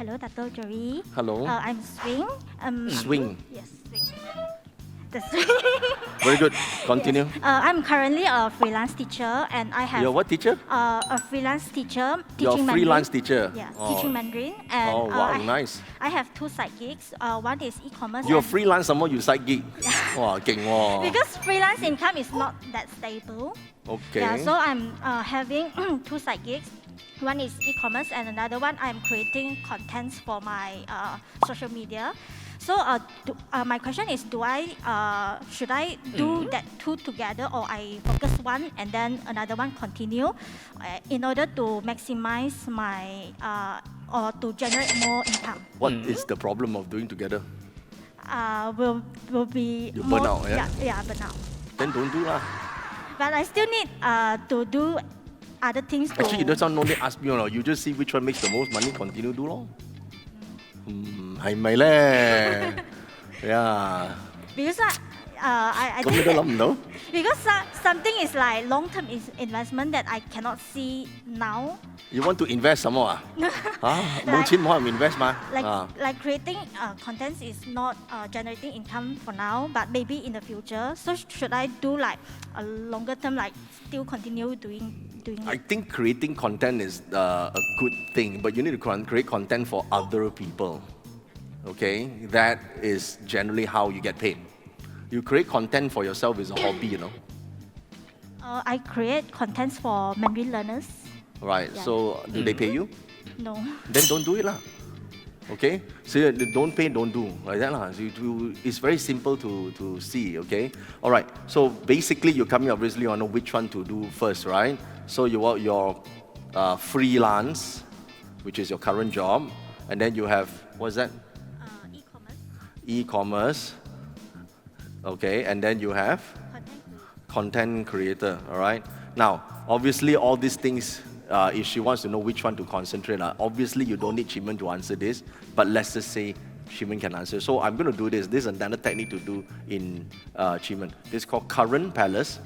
Hello, Dr. Joey. Hello. I'm Swing. Swing. Yes, Swing. The Very good. Continue. Yes. I'm currently a freelance teacher, and I have You're what teacher? a freelance teacher You're teaching a freelance Mandarin. teacher. Yeah, Oh. teaching Mandarin. And Oh, wow, nice. I have two side gigs. One is e-commerce. You're and- freelance, some more you side gig. Wow, 勁喎. Because freelance income is not that stable. Okay. Yeah, so I'm having two side gigs. One is e-commerce, and another one I'm creating contents for my social media. So my question is, should I do that two together, or I focus one and then another one continue, in order to maximize my or to generate more income? What is the problem of doing together? Will be You more, burn out, yeah? Yeah, burn out. Then don't do lah. But I still need to do other things. Actually, that's not no need ask me, you just see which one makes the most money, continue do lor. 係咪咧? Yeah. Because I 咁你 think 都諗唔到? because something is like long-term investment that I cannot see now. You want to invest 什麼啊? 冇錢唔可能 invest 嘛? Like creating contents is not generating income for now, but maybe in the future. So should I do like a longer term, like still continue doing I it? think creating content is a good thing, but you need to create content for other people. Okay? That is generally how you get paid. You create content for yourself is a hobby, I create contents for Mandarin learners. Right, Yeah. so do they pay you? No. Then don't do it lah. Okay? So don't pay, don't do. Like that lah. So it's very simple to see, okay? Alright, so basically you're coming obviously on which one to do first, right? So you want your freelance, which is your current job, and then you have, what's that? E-commerce. E-commerce. Okay, and then you have content creator, all right? Now, obviously all these things, if she wants to know which one to concentrate on, obviously you don't need Chiman to answer this, but let's just say Chiman can answer. So I'm going to do this. This is another technique to do in Chiman. This is called current palace.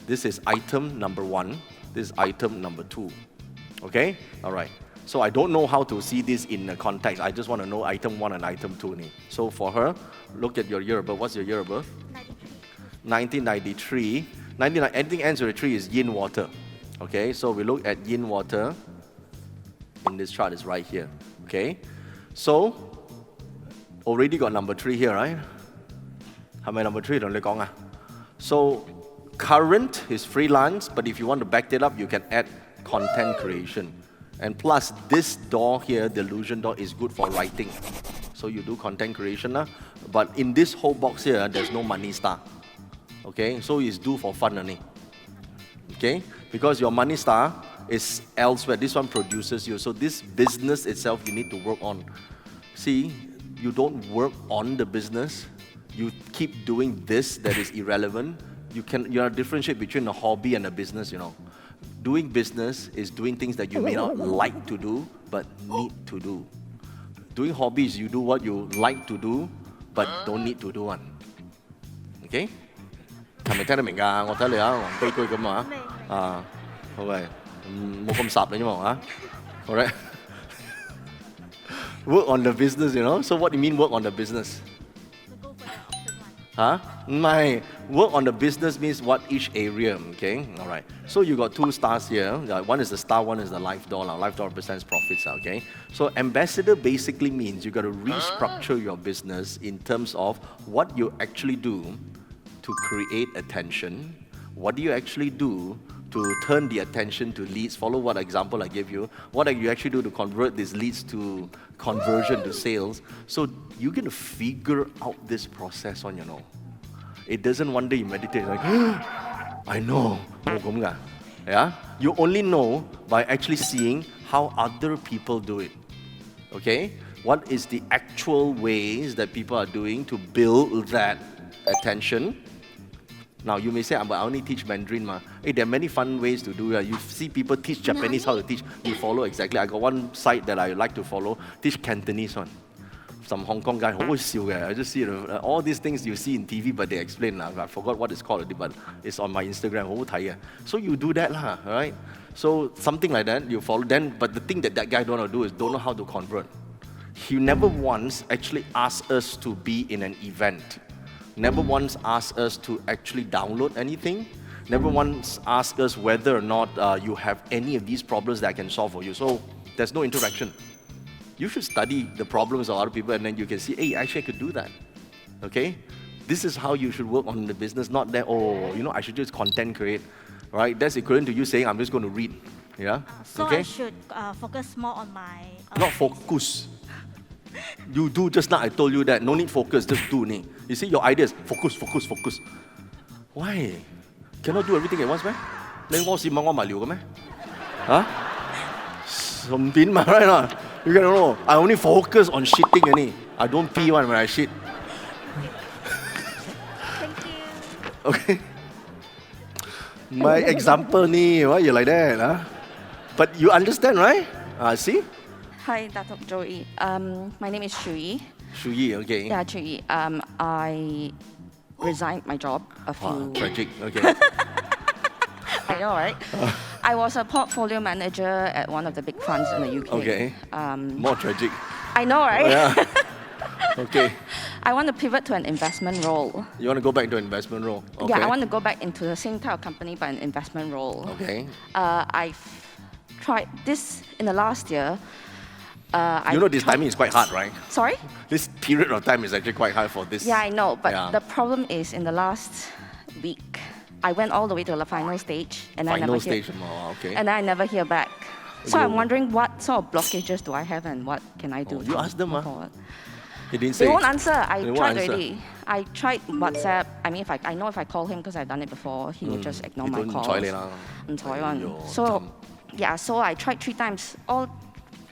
This is item number 1. This is item number 2. Okay? All right. So I don't know how to see this in the context. I just want to know item 1 and item 2. So for her, look at your year of birth. What's your year of birth? 1993. 1993. Anything ends with a 3 is yin water. Okay, so we look at yin water. In this chart is right here. Okay, so already got number 3 here, right? How many number 3? Don't let So current is freelance, but if you want to back it up, you can add content creation. And plus, this door here, the illusion door, is good for writing. So you do content creation, but in this whole box here, there's no money star. Okay, so it's do for fun only. Okay, because your money star is elsewhere. This one produces you. So this business itself, you need to work on. See, you don't work on the business. You keep doing this that is irrelevant. You differentiate between a hobby and a business, Doing business is doing things that you may not like to do, but need to do. Doing hobbies, you do what you like to do, but don't need to do one. Okay? 係咪聽得明㗎？我睇你黃飛居咁好嘅，冇咁霎你啫嘛Correct? Work on the business, So what do you mean work on the business? To go for the option one. My work on the business means what each area, okay? All right. So you got 2 stars here. One is the star, one is the life door. Life door represents profits, okay? So ambassador basically means you got to restructure your business in terms of what you actually do to create attention. What do you actually do to turn the attention to leads? Follow what example I gave you. What do you actually do to convert these leads to conversion to sales? So you're going to figure out this process on your own. It doesn't one day you meditate like, I know. Yeah? You only know by actually seeing how other people do it. Okay? What is the actual ways that people are doing to build that attention? Now you may say, but I only teach Mandarin. Hey, there are many fun ways to do it. You see people teach Japanese how to teach. You follow exactly. I got one site that I like to follow. Teach Cantonese one. Some Hong Kong guy, I just see all these things you see in TV, but they explain. I forgot what it's called, but it's on my Instagram. So you do that, right? So something like that, you follow. Then, but the thing that guy don't know how to do is don't know how to convert. he never once actually asked us to be in an event. Never once asked us to actually download anything. Never once asked us whether or not you have any of these problems that I can solve for you. So there's no interaction. You should study the problems of other people and then you can see, hey, actually I could do that. Okay? This is how you should work on the business, not that, oh, you know, I should just content create. Right? That's equivalent to you saying, I'm just going to read. Yeah? So Okay? I should focus more on my... Not focus. You do just now, I told you that. No need focus, just do. Ni. You see, your ideas, focus, focus, focus. Why? Cannot do everything at once, man? Then what si mong ma liu ke meh? Huh? Some bin ma, right? Not? You can know. I only focus on shitting only. I don't pee one when I shit. Thank you. Okay? My example ni, why you like that? Huh? But you understand, right? See? Hi, Datuk Joey. My name is Shui. Shuyi, okay. Yeah, Shui. I resigned my job a few... Wow, tragic, okay. I know, right? I was a portfolio manager at one of the big funds in the UK. Okay. More tragic. I know, right? Yeah. Okay. I want to pivot to an investment role. You want to go back to an investment role? Okay. Yeah, I want to go back into the same type of company, but an investment role. Okay. I've tried this in the last year. You know this timing is quite hard, right? Sorry? This period of time is actually quite hard for this. Yeah, I know, but Yeah. the problem is in the last week, I went all the way to the final stage, and I Final never stage, hear, okay. and I never hear back. So You- I'm wondering what sort of blockages do I have, and what can I do? Oh, you to ask them, move ah. forward? He didn't say. They won't answer. I They won't tried answer. already. I tried WhatsApp. I mean, I know if I call him because I've done it before, he will just ignore He my don't calls. 睬你啦。唔睬one. Aiyo, So, cham. yeah, so I tried 3 times. All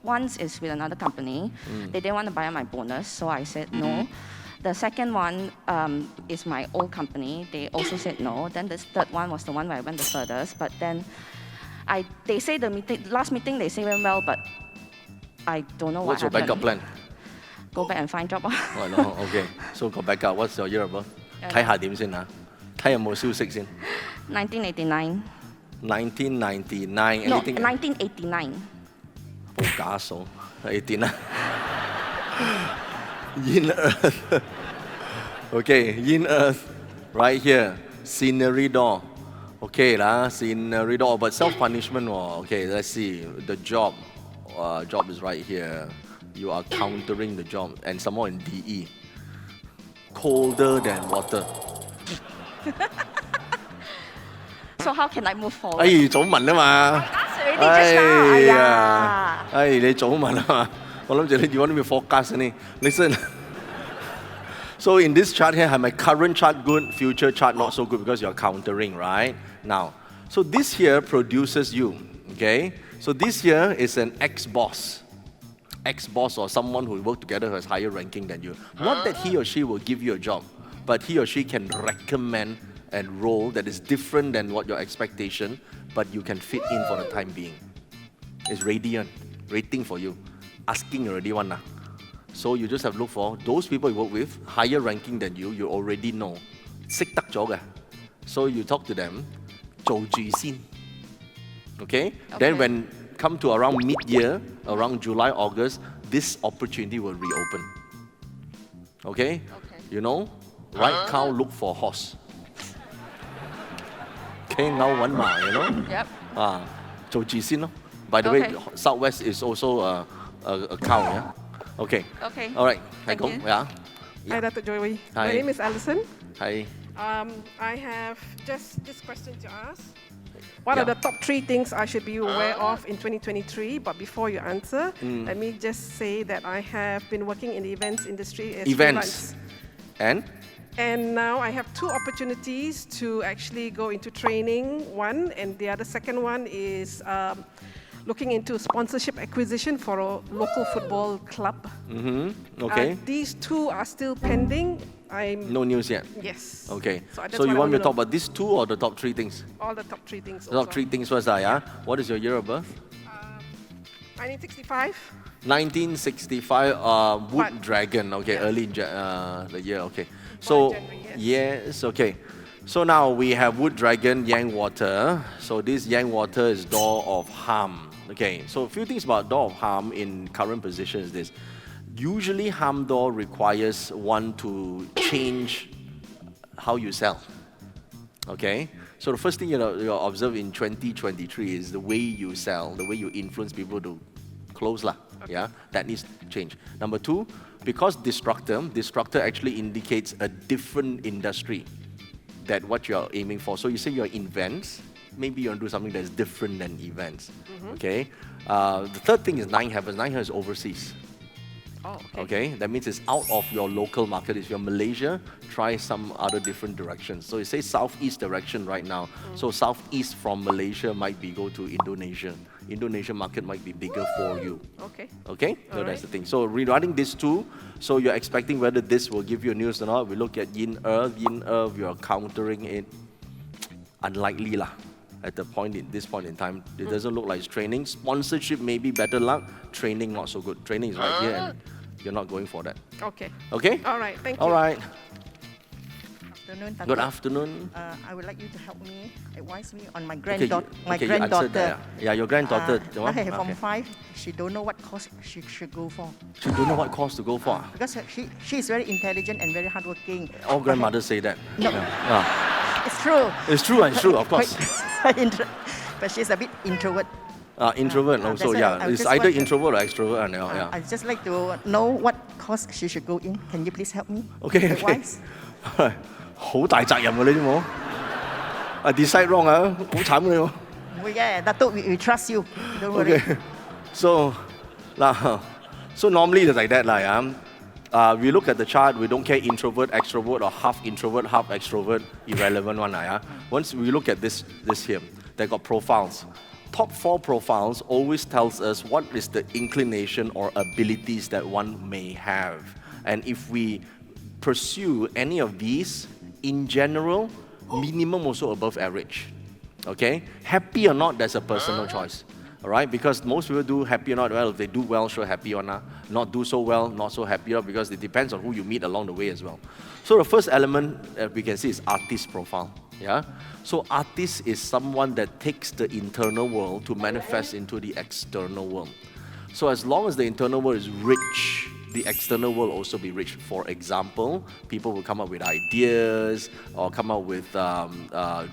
once is with another company. They didn't want to buy out my bonus, so I said no. The second one is my old company. They also said no. Then the third one was the one where I went the furthest. But then they say the last meeting they say went well, but I don't know What's your what happened. backup plan? Go back and find job. Oh, no, okay. So got backup. What's your year of birth? 睇下點先嚇，睇有冇消息先。 1989. 1999 No, anything？ 1989. 冇假數，18啦。Yin Earth. Okay, Yin Earth, right here. Scenery door. Okay lah, scenery door. But self-punishment. Okay, let's see. The job. Job is right here. You are countering the job, and some more in DE. Colder than water. So how can I move forward? 哎，早問啊嘛。 That's already just now. 哎呀。你早問啊嘛。我諗住你 you want me to forecast 你 Listen. So in this chart here, my current chart good, future chart not so good because you're countering, right? Now, so this here produces you, okay? So this here is an ex-boss. Ex-boss or someone who work together who has higher ranking than you. Not that he or she will give you a job, but he or she can recommend a role that is different than what your expectation, but you can fit in for the time being. It's radiant, rating for you. Asking already one lah. So you just have to look for those people you work with, higher ranking than you already know. 識得咗嘅. So you talk to them, 做住先. Okay? Then when come to around mid-year, around July, August, this opportunity will reopen. Okay? You know, right cow look for horse. Okay, now one ma, you know? Yep. 做住先咯. By the way, Okay. Southwest is also a cow, yeah? Okay. Okay. All right. Thank you. Yeah. Hi, Dr. Joey. Hi. My name is Alison. Hi. I have just this question to ask. What Yeah. are the top 3 things I should be aware of in 2023? But before you answer, let me just say that I have been working in the events industry as Events. And? and now I have 2 opportunities to actually go into training. One, and the second one is looking into sponsorship acquisition for a local football club. Okay. These 2 are still pending. No news yet. Yes. Okay. that's So you what I want me to know. talk about these 2 or the top 3 things? All the top 3 things. The top also. 3 things first, yeah? What is your year of birth? 1965. 1965, Wood What? Dragon. Okay, Yes. early in the year. Okay. So, January, yes, okay. So now we have Wood Dragon, Yang Water. So this Yang Water is door of harm. Okay, so a few things about door of harm in current position is this. Usually, Hamdor requires one to change how you sell. Okay? So the first thing you observe in 2023 is the way you sell, the way you influence people to close lah. Yeah, that needs to change. Number two, because disruptor actually indicates a different industry that what you're aiming for. So you say you're in events, maybe you want to do something that's different than events. Okay. The third thing is 9 heavens. 9 heavens is overseas. Oh, Okay, that means it's out of your local market. If you're Malaysia, try some other different directions. So it says southeast direction right now. So southeast from Malaysia might be go to Indonesia. Indonesia market might be bigger for you. Okay. Okay, so All that's right. the thing. So regarding these two, so you're expecting whether this will give you news or not. We look at yin earth. Yin earth, you're countering it. Unlikely lah. At this point in time, it doesn't look like it's training. Sponsorship maybe better luck. Training not so good. Training is right here, and you're not going for that. Okay. Okay. All right. Thank you. All right. Afternoon, Tata. Good afternoon. I would like you to help me, advise me on my Okay, you granddaughter. answered that. Yeah, your granddaughter. the one? I have Okay. from 5. She don't know what course she should go for. She don't know what course to go for. Because she is very intelligent and very hardworking. All grandmothers say that. No. Yeah. It's true. It's true, it's true, of course. But she's a bit introvert. Introvert also, that's why yeah. I It's just either want to- introvert or extrovert. Yeah. I just like to know what course she should go in. Can you please help me? Okay, okay. Advise? 好大責任喎，呢啲冇。decide wrong 啊，好慘嘅喎。 Yeah, Dato, we trust you. Don't worry. Okay. So, so normally it's like that lah. Yeah. We look at the chart. We don't care introvert, extrovert, or half introvert, half extrovert. Irrelevant one lah. Yeah. Once we look at this here, they got profiles. Top 4 profiles always tells us what is the inclination or abilities that one may have, and if we pursue any of these, in general, minimum also above average. Okay? Happy or not, that's a personal choice. All right? Because most people do happy or not, well, if they do well, sure, happy or not do so well, not so happy or because it depends on who you meet along the way as well. So the first element we can see is artist profile. Yeah? So artist is someone that takes the internal world to manifest into the external world. So as long as the internal world is rich, the external will also be rich. For example, people will come up with ideas or come up with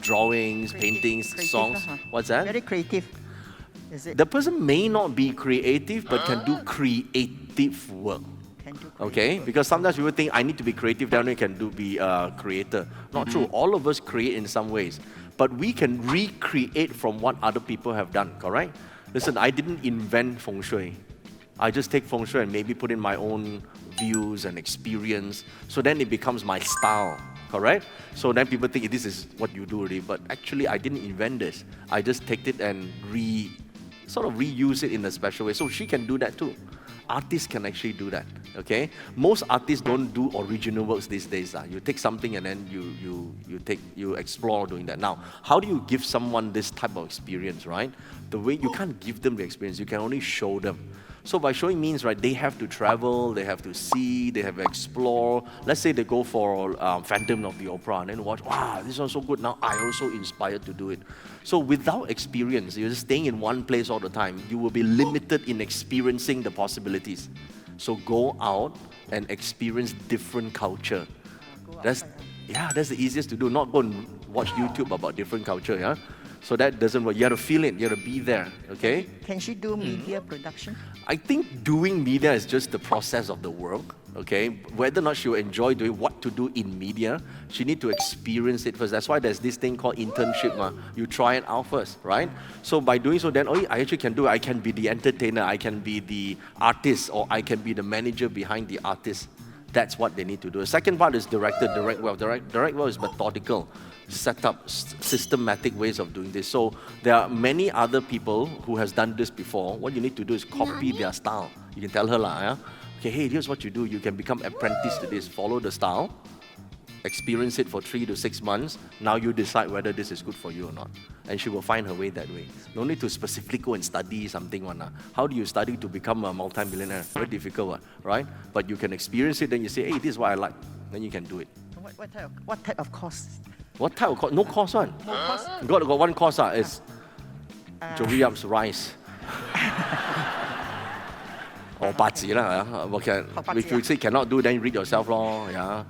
drawings, paintings, Creative, songs. huh? What's that? Very creative. Is it? The person may not be creative, but can do creative work. Can do Okay, because sometimes people think I need to be creative, then I can be a creator. Not true. All of us create in some ways, but we can recreate from what other people have done. Correct? Listen, I didn't invent feng shui. I just take feng shui and maybe put in my own views and experience. So then it becomes my style. Correct? So then people think this is what you do already, but actually I didn't invent this. I just take it and sort of reuse it in a special way. So she can do that too. Artists can actually do that. Okay? Most artists don't do original works these days. You take something and then you explore doing that. Now, how do you give someone this type of experience, right? The way you can't give them the experience, you can only show them. So by showing means, right, they have to travel, they have to see, they have to explore. Let's say they go for Phantom of the Opera and then watch, wow, this one's so good, now I also inspired to do it. So without experience, you're just staying in one place all the time, you will be limited in experiencing the possibilities. So go out and experience different culture. That's the easiest to do, not go and watch YouTube about different culture, yeah? So that doesn't work. You have to feel it. You have to be there. Okay? Can she do media production? I think doing media is just the process of the work. Okay? Whether or not she will enjoy doing what to do in media, she need to experience it first. That's why there's this thing called internship. You try it out first, right? So by doing so, then I actually can do it. I can be the entertainer. I can be the artist, or I can be the manager behind the artist. That's what they need to do. The second part is direct well. Direct well is methodical, set up systematic ways of doing this. So there are many other people who has done this before. What you need to do is copy their style. You can tell her, okay, hey, here's what you do. You can become apprentice to this. Follow the style, experience it for 3 to 6 months. Now you decide whether this is good for you or not. And she will find her way that way. No need to specifically go and study something. How do you study to become a multi-millionaire? Very difficult, right? But you can experience it, then you say, hey, this is what I like. Then you can do it. What type of course? What type of course? No course one. No course? Got one course is JoeyYap's rice. or 八字啦, if you say cannot do, then read yourself lor, yeah.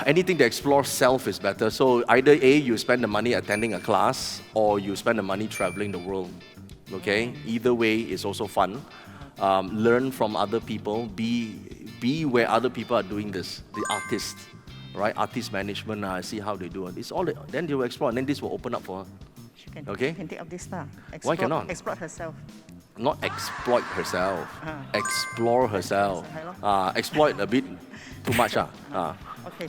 Anything that explores self is better. So either A, you spend the money attending a class, or you spend the money traveling the world. Okay? Either way is also fun. Learn from other people. Be where other people are doing this. The artists, right? Artist management, see how they do it. It's all. Then they will explore, and then this will open up for her. She can, Okay. She can take up this stuff. Why cannot? Explore herself. Not exploit herself. Explore herself. Exploit a bit too much. Okay.